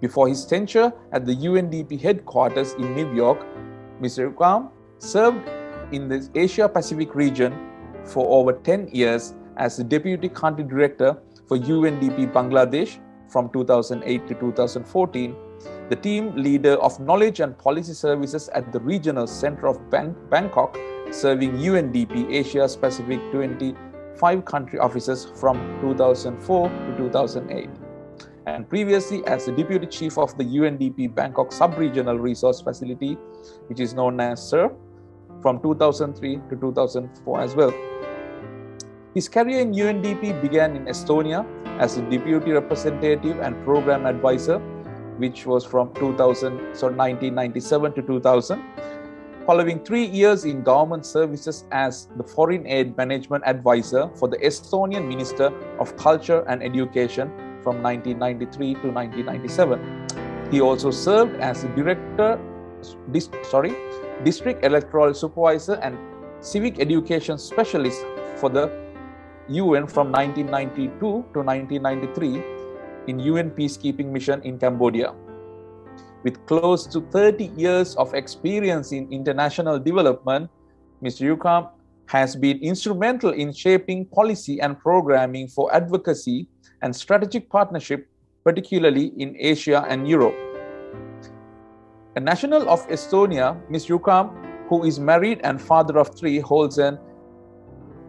Before his tenure at the UNDP headquarters in New York, Mr. Jukam served in the Asia-Pacific region for over 10 years as the Deputy Country Director for UNDP Bangladesh from 2008 to 2014, the team leader of Knowledge and Policy Services at the Regional Center of Bangkok, serving UNDP Asia-Pacific 25 country offices from 2004 to 2008. And previously as the Deputy Chief of the UNDP Bangkok Sub-Regional Resource Facility, which is known as SIR, from 2003 to 2004 as well. His career in UNDP began in Estonia as a Deputy Representative and Program Advisor, which was from 1997 to 2000. Following 3 years in government services as the Foreign Aid Management Advisor for the Estonian Minister of Culture and Education from 1993 to 1997. He also served as the District Electoral Supervisor and Civic Education Specialist for the UN from 1992 to 1993 in UN Peacekeeping Mission in Cambodia. With close to 30 years of experience in international development, Mr. Jukam has been instrumental in shaping policy and programming for advocacy and strategic partnership, particularly in Asia and Europe. A national of Estonia, Mr. Jukam, who is married and father of 3, holds an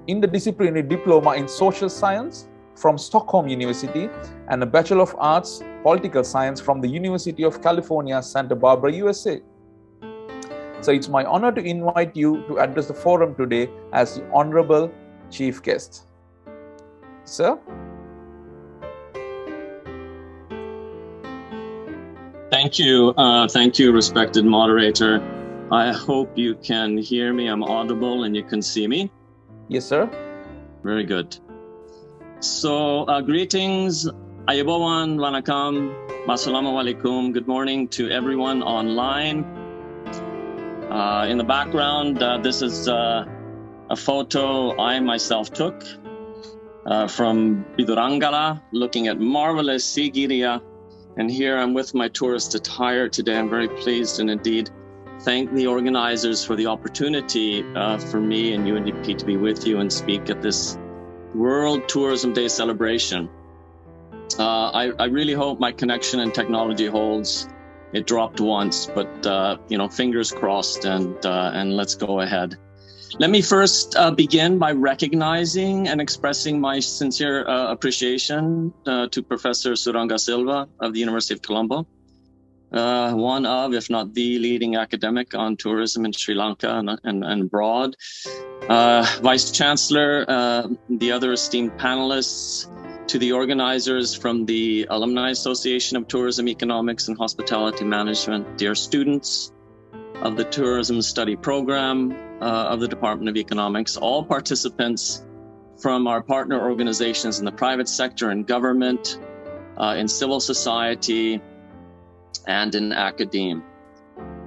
interdisciplinary diploma in social science from Stockholm University and a Bachelor of Arts, Political Science from the University of California, Santa Barbara, USA. So it's my honor to invite you to address the forum today as the Honorable Chief Guest. Sir? Thank you. Thank you, respected moderator. I hope you can hear me. I'm audible and you can see me. Yes, sir. Very good. So, greetings, Ayabawan, Wanakam, Assalamu alaikum. Good morning to everyone online. In the background, this is a photo I myself took from Bidurangala, looking at marvelous Sigiriya. And here I'm with my tourist attire today. I'm very pleased and indeed thank the organizers for the opportunity for me and UNDP to be with you and speak at this World Tourism Day celebration. I really hope my connection and technology holds. It dropped once, but fingers crossed, and let's go ahead. Let me first begin by recognizing and expressing my sincere appreciation to Professor Suranga Silva of the University of Colombo, one of, if not the leading academic on tourism in Sri Lanka and abroad. Vice Chancellor, the other esteemed panelists, to the organizers from the Alumni Association of Tourism, Economics and Hospitality Management, dear students of the Tourism Study Program of the Department of Economics, all participants from our partner organizations in the private sector and government, in civil society, and in academia.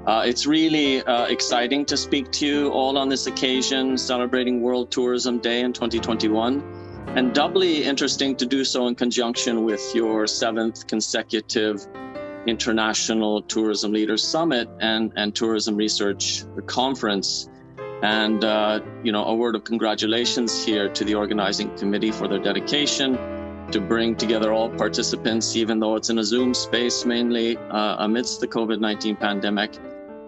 It's really exciting to speak to you all on this occasion, celebrating World Tourism Day in 2021, and doubly interesting to do so in conjunction with your 7th consecutive International Tourism Leaders Summit and Tourism Research Conference. And, a word of congratulations here to the organizing committee for their dedication to bring together all participants, even though it's in a Zoom space, mainly amidst the COVID-19 pandemic,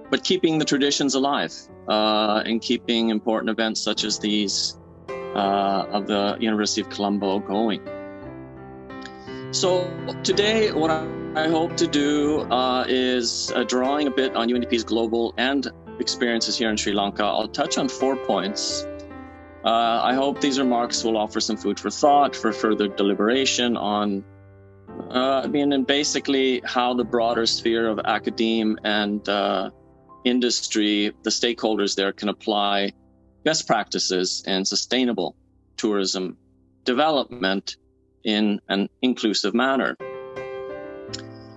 but keeping the traditions alive and keeping important events such as these of the University of Colombo going. So today, what I hope to do is drawing a bit on UNDP's global and experiences here in Sri Lanka. I'll touch on 4 points. I hope these remarks will offer some food for thought, for further deliberation on, basically how the broader sphere of academia and industry, the stakeholders there, can apply best practices and sustainable tourism development in an inclusive manner.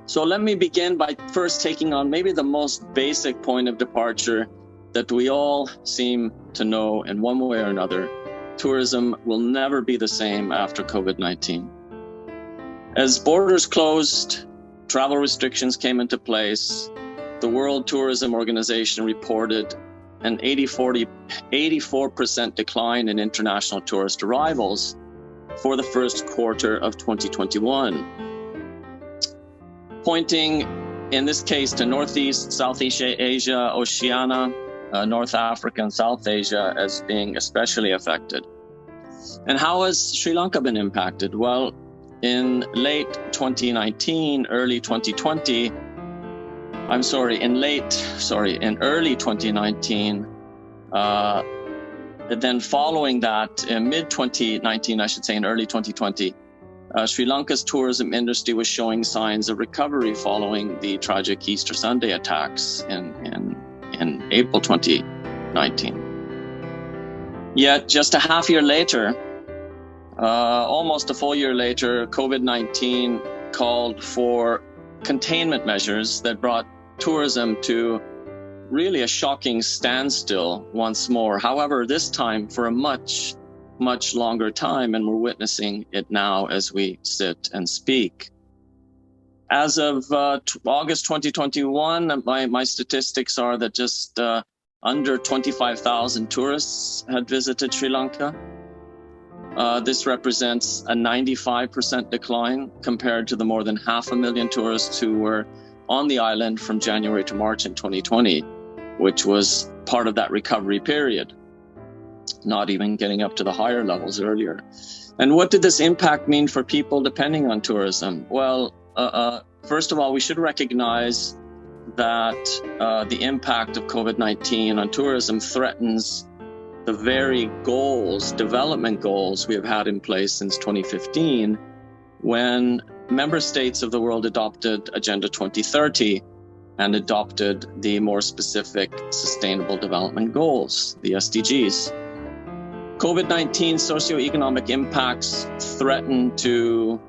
So let me begin by first taking on maybe the most basic point of departure that we all seem to know in one way or another. Tourism will never be the same after COVID-19. As borders closed, travel restrictions came into place. The World Tourism Organization reported an 84% decline in international tourist arrivals for the first quarter of 2021, pointing in this case to Northeast, Southeast Asia, Oceania, North Africa, and South Asia as being especially affected. And how has Sri Lanka been impacted? Well, in late 2019, early 2020, in early 2019, then following that, in mid-2019, I should say, in early 2020, Sri Lanka's tourism industry was showing signs of recovery following the tragic Easter Sunday attacks in April 2019. Yet just a half year later, almost a full year later, COVID-19 called for containment measures that brought tourism to really a shocking standstill once more. However, this time for a much, much longer time, and we're witnessing it now as we sit and speak. As of August 2021, my statistics are that just under 25,000 tourists had visited Sri Lanka. This represents a 95% decline compared to the more than 500,000 tourists who were on the island from January to March in 2020, which was part of that recovery period, not even getting up to the higher levels earlier. And what did this impact mean for people depending on tourism? Well, first of all, we should recognize that the impact of COVID-19 on tourism threatens the very development goals we have had in place since 2015, when member states of the world adopted Agenda 2030 and adopted the more specific Sustainable Development Goals, the SDGs. COVID-19 socioeconomic impacts threaten to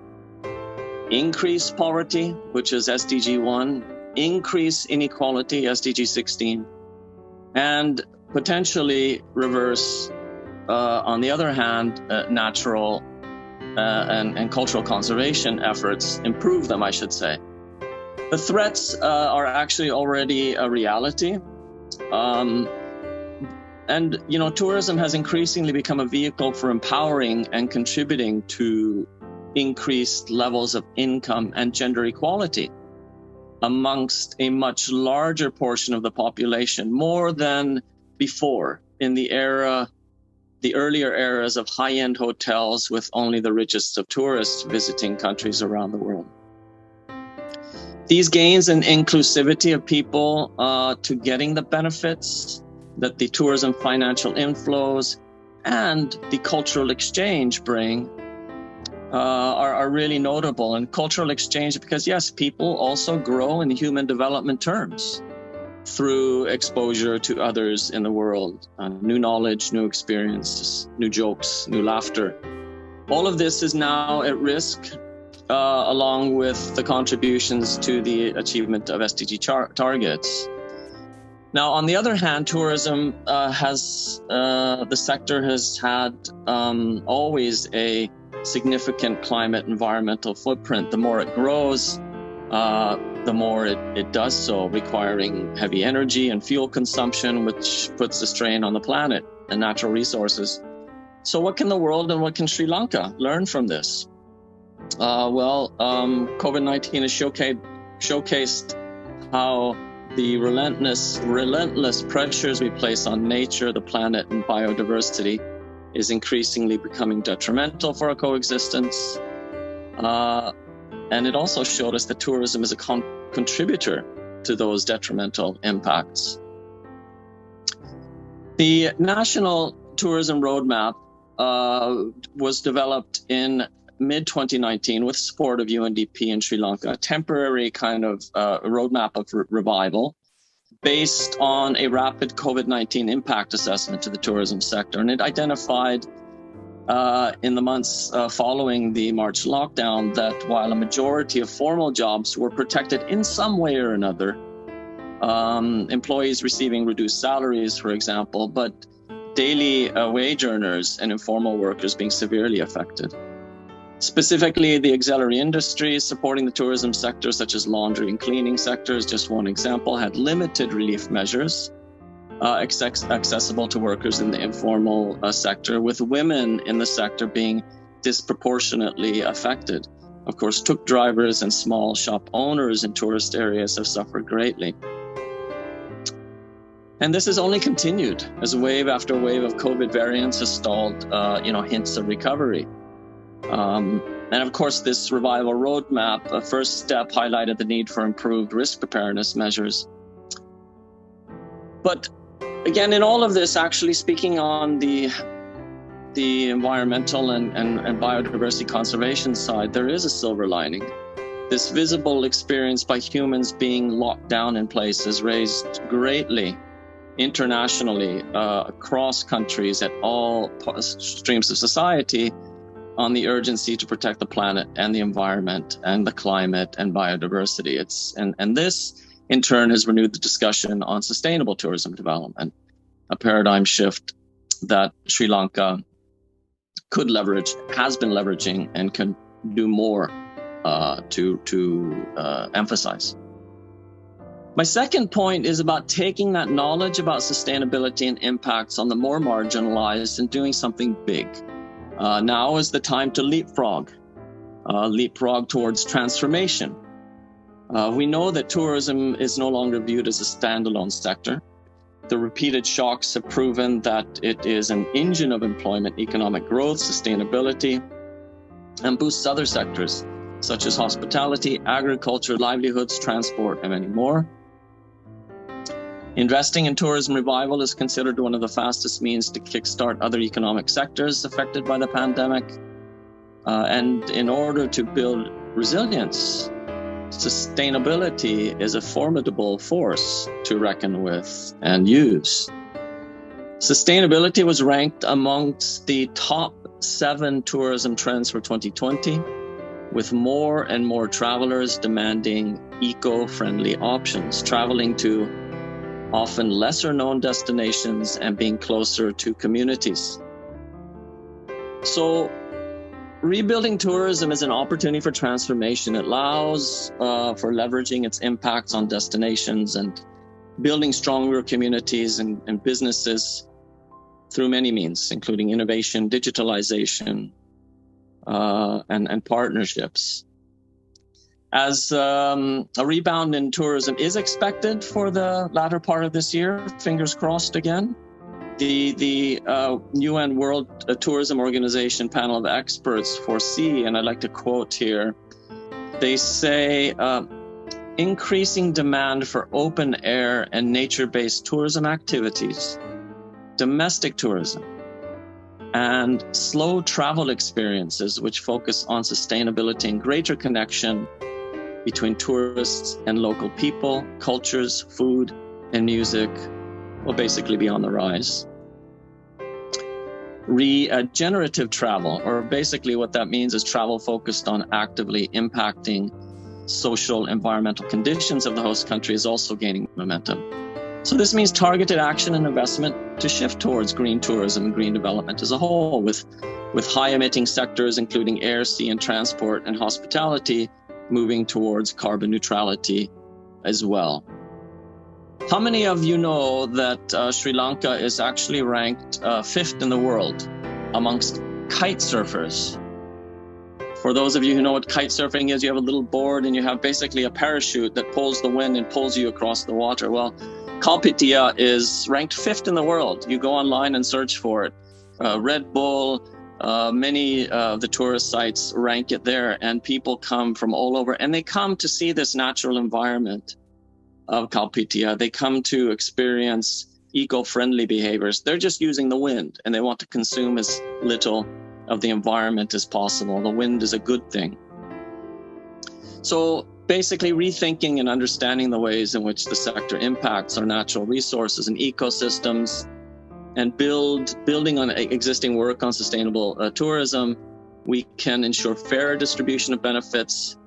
increase poverty, which is SDG 1, increase inequality, SDG 16, and potentially reverse, on the other hand, natural and cultural conservation efforts, improve them, I should say. The threats are actually already a reality. And, tourism has increasingly become a vehicle for empowering and contributing to increased levels of income and gender equality amongst a much larger portion of the population, more than before in the earlier eras of high-end hotels with only the richest of tourists visiting countries around the world. These gains in inclusivity of people to getting the benefits that the tourism financial inflows and the cultural exchange bring are really notable. And cultural exchange, because yes, people also grow in human development terms through exposure to others in the world, new knowledge, new experiences, new jokes, new laughter. All of this is now at risk, along with the contributions to the achievement of SDG targets. Now, on the other hand, tourism the sector has had always a significant climate environmental footprint. The more it grows, the more it does so, requiring heavy energy and fuel consumption, which puts a strain on the planet and natural resources. So what can the world and what can Sri Lanka learn from this? COVID-19 has showcased how the relentless pressures we place on nature, the planet, and biodiversity is increasingly becoming detrimental for our coexistence. And it also showed us that tourism is a contributor to those detrimental impacts. The National Tourism Roadmap was developed in mid-2019 with support of UNDP in Sri Lanka, a temporary kind of roadmap of revival based on a rapid COVID-19 impact assessment to the tourism sector. And it identified in the months following the March lockdown that while a majority of formal jobs were protected in some way or another, employees receiving reduced salaries, for example, but daily wage earners and informal workers being severely affected. Specifically, the auxiliary industries supporting the tourism sector, such as laundry and cleaning sectors, just one example, had limited relief measures accessible to workers in the informal sector, with women in the sector being disproportionately affected. Of course, tuk drivers and small shop owners in tourist areas have suffered greatly. And this has only continued as wave after wave of COVID variants has stalled, hints of recovery. And of course, this revival roadmap, a first step, highlighted the need for improved risk preparedness measures. But again, in all of this, actually speaking on the environmental and biodiversity conservation side, there is a silver lining. This visible experience by humans being locked down in places raised greatly internationally across countries at all streams of society on the urgency to protect the planet and the environment and the climate and biodiversity. And this in turn has renewed the discussion on sustainable tourism development, a paradigm shift that Sri Lanka could leverage, has been leveraging, and can do more to emphasize. My second point is about taking that knowledge about sustainability and impacts on the more marginalized and doing something big. Now is the time to leapfrog towards transformation. We know that tourism is no longer viewed as a standalone sector. The repeated shocks have proven that it is an engine of employment, economic growth, sustainability, and boosts other sectors such as hospitality, agriculture, livelihoods, transport, and many more. Investing in tourism revival is considered one of the fastest means to kickstart other economic sectors affected by the pandemic. And in order to build resilience, sustainability is a formidable force to reckon with and use. Sustainability was ranked amongst the top 7 tourism trends for 2020, with more and more travelers demanding eco-friendly options, traveling to often lesser known destinations and being closer to communities. So rebuilding tourism is an opportunity for transformation. It allows for leveraging its impacts on destinations and building stronger communities and businesses through many means, including innovation, digitalization, and partnerships. As a rebound in tourism is expected for the latter part of this year, fingers crossed again, the UN World Tourism Organization panel of experts foresee, and I'd like to quote here, they say, increasing demand for open air and nature-based tourism activities, domestic tourism, and slow travel experiences which focus on sustainability and greater connection between tourists and local people, cultures, food, and music will basically be on the rise. Regenerative travel, or basically what that means is travel focused on actively impacting social environmental conditions of the host country, is also gaining momentum. So this means targeted action and investment to shift towards green tourism and green development as a whole, with high emitting sectors including air, sea, and transport and hospitality moving towards carbon neutrality as well. How many of you know that Sri Lanka is actually ranked 5th in the world amongst kite surfers? For those of you who know what kite surfing is, you have a little board and you have basically a parachute that pulls the wind and pulls you across the water. Well, Kalpitia is ranked 5th in the world. You go online and search for it. Red Bull, many of the tourist sites rank it there, and people come from all over, and they come to see this natural environment of Kalpitia. They come to experience eco-friendly behaviors. They're just using the wind, and they want to consume as little of the environment as possible. The wind is a good thing. So basically rethinking and understanding the ways in which the sector impacts our natural resources and ecosystems, and building on existing work on sustainable tourism, we can ensure fair distribution of benefits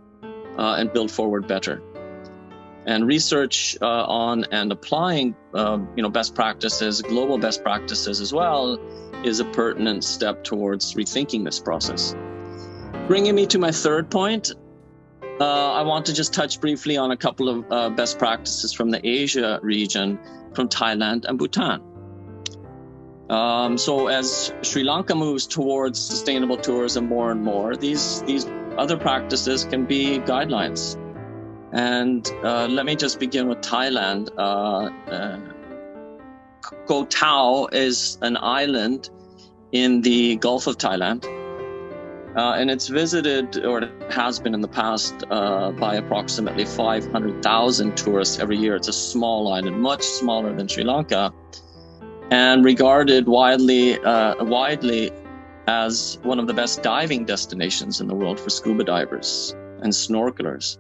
and build forward better. And research on and applying best practices, global best practices as well, is a pertinent step towards rethinking this process. Bringing me to my third point, I want to just touch briefly on a couple of best practices from the Asia region, from Thailand and Bhutan. So as Sri Lanka moves towards sustainable tourism more and more, these other practices can be guidelines. And let me just begin with Thailand. Koh Tao is an island in the Gulf of Thailand. And it's visited, or it has been in the past, by approximately 500,000 tourists every year. It's a small island, much smaller than Sri Lanka, and regarded widely as one of the best diving destinations in the world for scuba divers and snorkelers.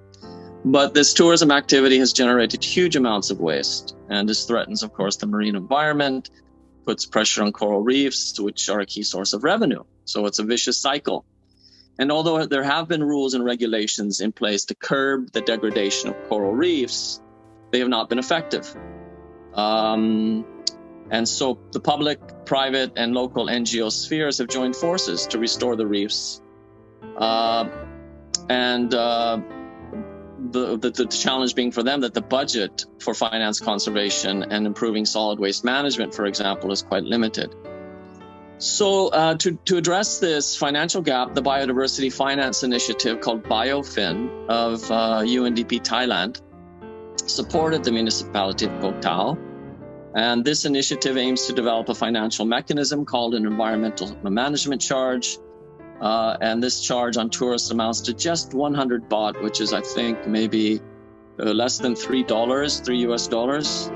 But this tourism activity has generated huge amounts of waste, and this threatens, of course, the marine environment, puts pressure on coral reefs, which are a key source of revenue. So it's a vicious cycle. And although there have been rules and regulations in place to curb the degradation of coral reefs, they have not been effective. And so the public, private, and local NGO spheres have joined forces to restore the reefs. The challenge being for them that the budget for finance conservation and improving solid waste management, for example, is quite limited. So to address this financial gap, the Biodiversity Finance Initiative called BioFin of UNDP Thailand supported the municipality of Koh Tao. And this initiative aims to develop a financial mechanism called an environmental management charge. And this charge on tourists amounts to just 100 baht, which is, I think, maybe less than $3 US,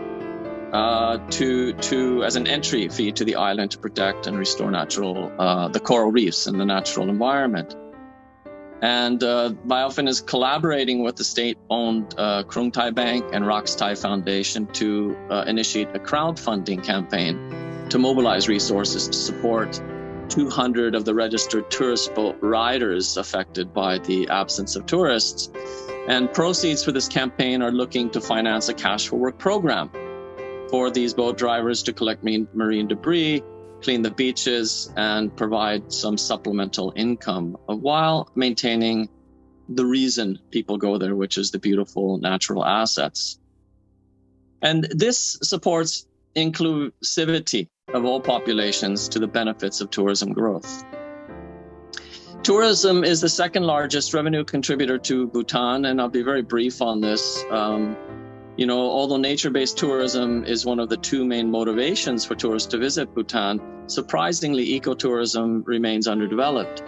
as an entry fee to the island to protect and restore the coral reefs and the natural environment. And BioFin is collaborating with the state-owned Krung Thai Bank and Rox Thai Foundation to initiate a crowdfunding campaign to mobilize resources to support 200 of the registered tourist boat riders affected by the absence of tourists. And proceeds for this campaign are looking to finance a cash for work program for these boat drivers to collect marine debris, clean the beaches, and provide some supplemental income while maintaining the reason people go there, which is the beautiful natural assets. And this supports inclusivity of all populations to the benefits of tourism growth. Tourism is the second largest revenue contributor to Bhutan, and I'll be very brief on this. Although nature-based tourism is one of the two main motivations for tourists to visit Bhutan, surprisingly, ecotourism remains underdeveloped.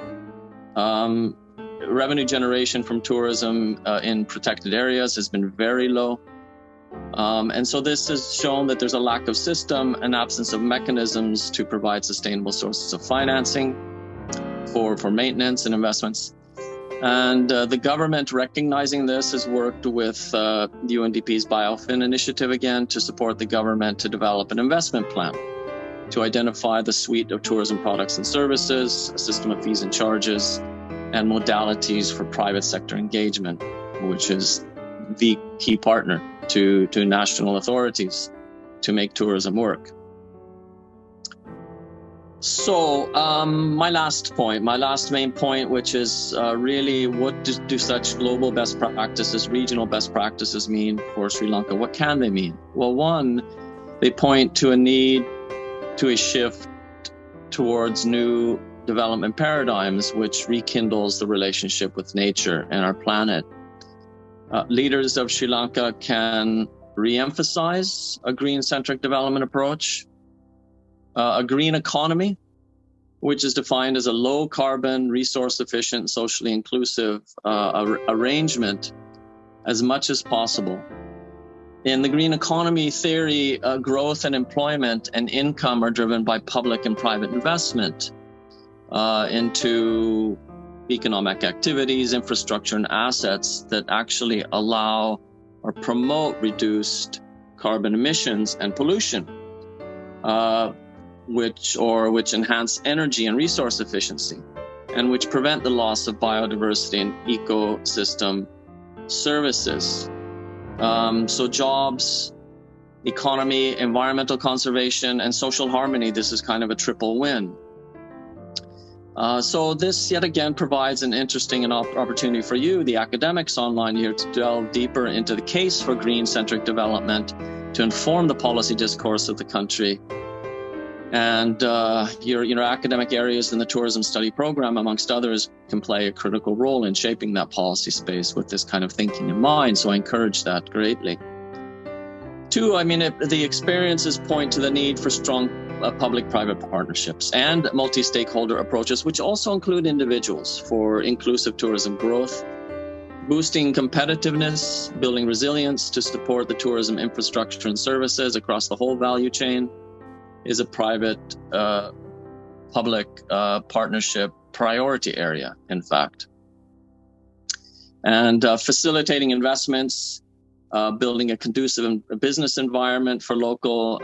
Revenue generation from tourism in protected areas has been very low. And so this has shown that there's a lack of system and absence of mechanisms to provide sustainable sources of financing for maintenance and investments. And the government, recognizing this, has worked with UNDP's BioFin initiative again to support the government to develop an investment plan to identify the suite of tourism products and services, a system of fees and charges, and modalities for private sector engagement, which is the key partner to national authorities to make tourism work. So my last main point, which is really what do such global best practices, regional best practices mean for Sri Lanka? What can they mean? Well, one, they point to a need to a shift towards new development paradigms, which rekindles the relationship with nature and our planet. Leaders of Sri Lanka can re-emphasize a green-centric development approach, a green economy, which is defined as a low-carbon, resource-efficient, socially inclusive arrangement as much as possible. In the green economy theory, growth and employment and income are driven by public and private investment into economic activities, infrastructure, and assets that actually allow or promote reduced carbon emissions and pollution, which enhance energy and resource efficiency, and which prevent the loss of biodiversity and ecosystem services. So jobs, economy, environmental conservation, and social harmony, this is kind of a triple win. So this yet again provides an interesting opportunity for you, the academics online here, to delve deeper into the case for green-centric development to inform the policy discourse of the country. And your academic areas in the tourism study program, amongst others, can play a critical role in shaping that policy space with this kind of thinking in mind. So I encourage that greatly. Two, the experiences point to the need for strong public-private partnerships and multi-stakeholder approaches, which also include individuals, for inclusive tourism growth, boosting competitiveness, building resilience to support the tourism infrastructure and services across the whole value chain is a private-public partnership priority area, in fact. And facilitating investments, building a conducive business environment for local,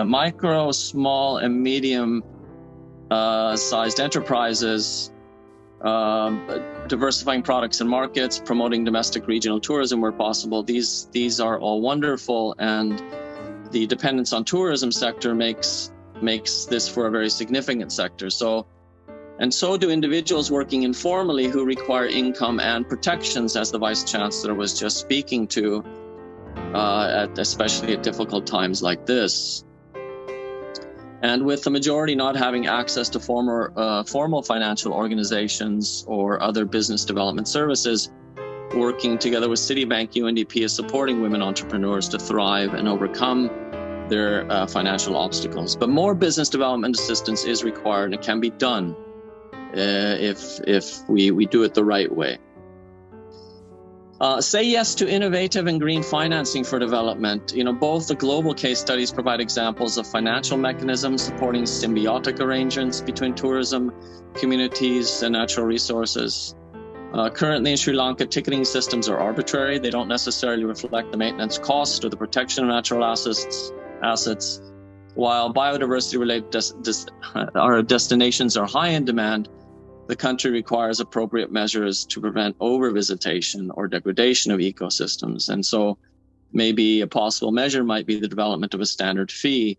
micro, small, and medium sized enterprises, diversifying products and markets, promoting domestic regional tourism where possible. These are all wonderful, and the dependence on tourism sector makes this for a very significant sector. So do individuals working informally who require income and protections, as the Vice Chancellor was just speaking to, especially at difficult times like this. And with the majority not having access to formal financial organizations or other business development services, working together with Citibank, UNDP is supporting women entrepreneurs to thrive and overcome their financial obstacles. But more business development assistance is required, and it can be done if we do it the right way. Say yes to innovative and green financing for development. Both the global case studies provide examples of financial mechanisms supporting symbiotic arrangements between tourism, communities, and natural resources. Currently in Sri Lanka, ticketing systems are arbitrary. They don't necessarily reflect the maintenance cost or the protection of natural assets. While biodiversity-related destinations are high in demand, the country requires appropriate measures to prevent over-visitation or degradation of ecosystems. And so maybe a possible measure might be the development of a standard fee.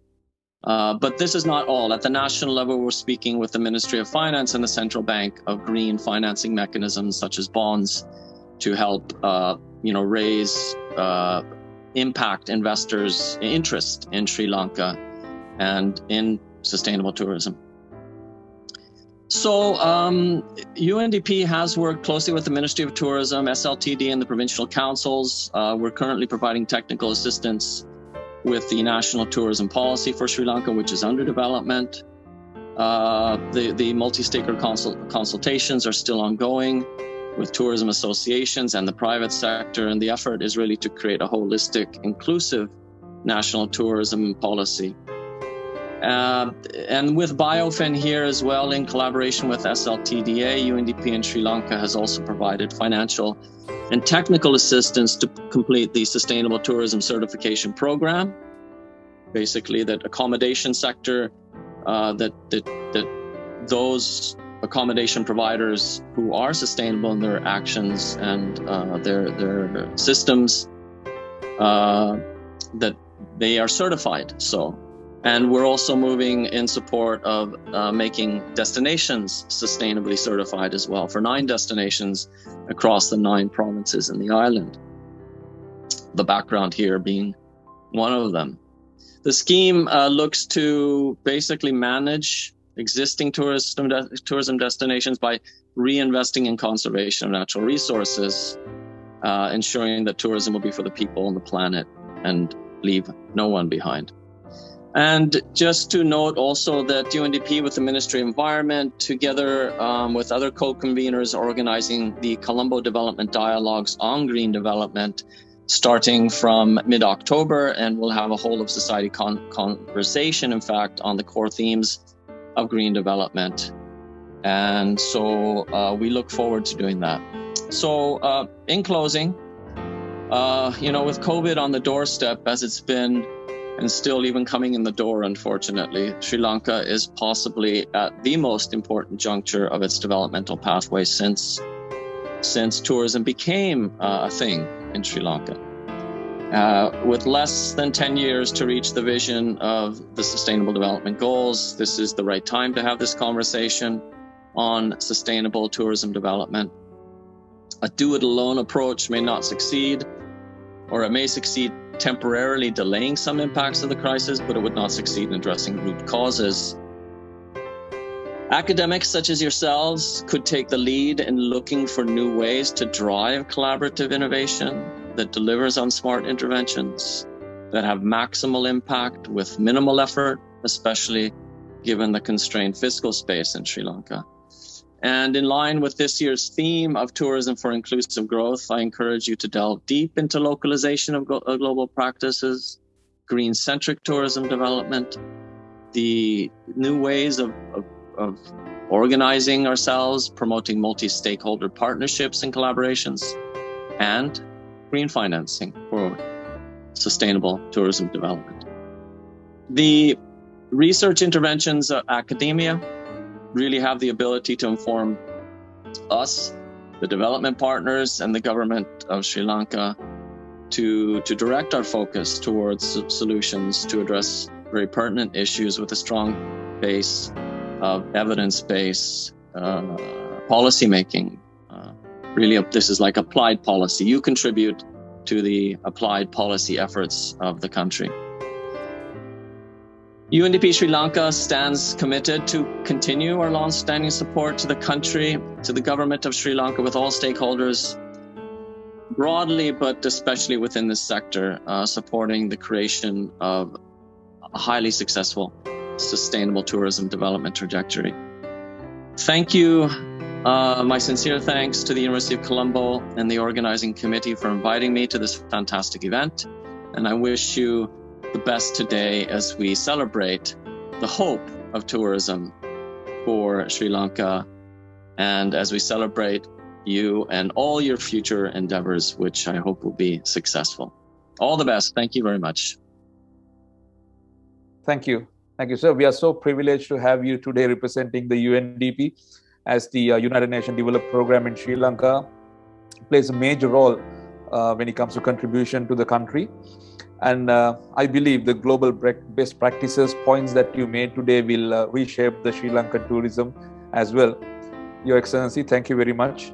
But this is not all. At the national level, we're speaking with the Ministry of Finance and the Central Bank of green financing mechanisms such as bonds to help raise impact investors' interest in Sri Lanka and in sustainable tourism. So UNDP has worked closely with the Ministry of Tourism, SLTD, and the provincial councils. We're currently providing technical assistance with the National Tourism Policy for Sri Lanka, which is under development. The multi-stakeholder consultations are still ongoing with tourism associations and the private sector, and the effort is really to create a holistic, inclusive national tourism policy. And with BioFin here as well, in collaboration with SLTDA, UNDP in Sri Lanka has also provided financial and technical assistance to complete the Sustainable Tourism Certification Program. Basically, that accommodation sector, that those accommodation providers who are sustainable in their actions and their systems, that they are certified. And we're also moving in support of making destinations sustainably certified as well for 9 destinations across the 9 provinces in the island. The background here being one of them. The scheme looks to basically manage existing tourism destinations by reinvesting in conservation of natural resources, ensuring that tourism will be for the people on the planet and leave no one behind. And just to note also that UNDP with the Ministry of Environment, together with other co-conveners, organizing the Colombo Development Dialogues on Green Development, starting from mid-October, and we'll have a whole of society conversation, in fact, on the core themes of green development. And so we look forward to doing that. So in closing, with COVID on the doorstep, as it's been, and still even coming in the door, unfortunately, Sri Lanka is possibly at the most important juncture of its developmental pathway since tourism became a thing in Sri Lanka. With less than 10 years to reach the vision of the Sustainable Development Goals, this is the right time to have this conversation on sustainable tourism development. A do-it-alone approach may not succeed, or it may succeed temporarily delaying some impacts of the crisis, but it would not succeed in addressing root causes. Academics such as yourselves could take the lead in looking for new ways to drive collaborative innovation that delivers on smart interventions that have maximal impact with minimal effort, especially given the constrained fiscal space in Sri Lanka. And in line with this year's theme of tourism for inclusive growth, I encourage you to delve deep into localization of global practices, green-centric tourism development, the new ways of organizing ourselves, promoting multi-stakeholder partnerships and collaborations, and green financing for sustainable tourism development. The research interventions of academia really have the ability to inform us, the development partners, and the government of Sri Lanka to direct our focus towards solutions to address very pertinent issues with a strong base of evidence-based policy making. Really, this is like applied policy. You contribute to the applied policy efforts of the country. UNDP Sri Lanka stands committed to continue our long-standing support to the country, to the government of Sri Lanka, with all stakeholders broadly, but especially within this sector, supporting the creation of a highly successful, sustainable tourism development trajectory. Thank you. My sincere thanks to the University of Colombo and the organizing committee for inviting me to this fantastic event. And I wish you the best today as we celebrate the hope of tourism for Sri Lanka, and as we celebrate you and all your future endeavors, which I hope will be successful. All the best. Thank you very much. Thank you. Thank you, sir. We are so privileged to have you today representing the UNDP, as the United Nations Development Program in Sri Lanka plays a major role when it comes to contribution to the country. And I believe the global best practices points that you made today will reshape the Sri Lankan tourism as well. Your Excellency, thank you very much.